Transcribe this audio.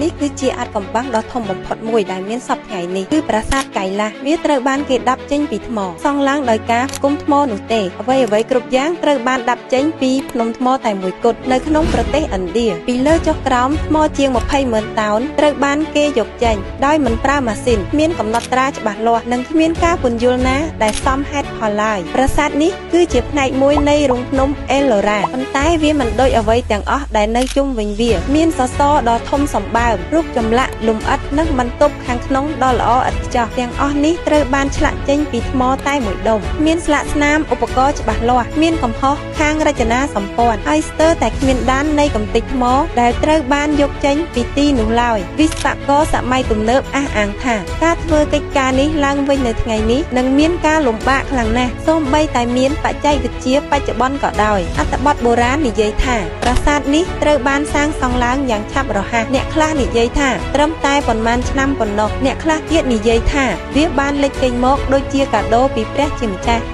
នេះគឺជាអាចកំបាំងដ៏ធំបំផុតមួយដែលមានសពថ្ងៃនេះគឺប្រាសាទកៃឡាសវាត្រូវបានគេដាប់ចេញពីថ្មសង់ឡើងដោយការផ្គុំថ្មនោះទេអ្វីគ្រប់យ៉ាងត្រូវបានដាប់ចេញពីភ្នំថ្មតែមួយគត់នៅក្នុងប្រទេសឥណ្ឌាពីលើចុះក្រោមថ្មជាង 20,000 តោនត្រូវបានគេយកចេញដោយមិនប្រើម៉ាស៊ីនមានកំណត់ត្រាច្បាស់លាស់និងគ្មានការពន្យល់ណាដែលសមហេតុផលឡើយប្រាសាទនេះគឺជាផ្នែកមួយនៃរូងភ្នំអេឡូរ៉ាប៉ុន្តែវាមិនដូចអ្វីទាំងអស់ដែលនៅជុំវិញវាមានសសរដ៏ធំសម្បើមរូបចម្លាក់លម្អិតនិងបន្ទប់ខាងក្នុងដ៏ល្អឥតខ្ចោះទាំងអស់នេះត្រូវបានឆ្លាក់ចេញពីថ្មតែមួយដុំមានស្លាកស្នាមឧបករណ៍ច្បាស់លាស់មានកំហុសខាងរចនាសម្ព័ន្ធហើយស្ទើរតែគ្មានដាននៃកំទេចថ្មដែលត្រូវបានយកចេញពីទីនោះឡើយវិស្វករសម័យទំនើបអះអាងថាការធ្វើកិច្ចការនេះឡើងវិញនៅថ្ងៃនេះនឹងមានការលំបាកខ្លាំងណាស់សូម្បីតែមានបច្ចេកវិទ្យាបច្ចុប្បន្នក៏ដោយអត្ថបទបុរាណនិយាយថាប្រាសាទនេះត្រូវបានសាងសង់ឡើងយ៉ាងឆាប់រហ័សអ្នកខ្លះនិយាយថាត្រឹមតែប៉ុន្មានឆ្នាំប៉ុណ្ណោះអ្នកខ្លះទៀតនិយាយថាវាបានលេចចេញមកដូចជាកាដូពីព្រះជាម្ចាស់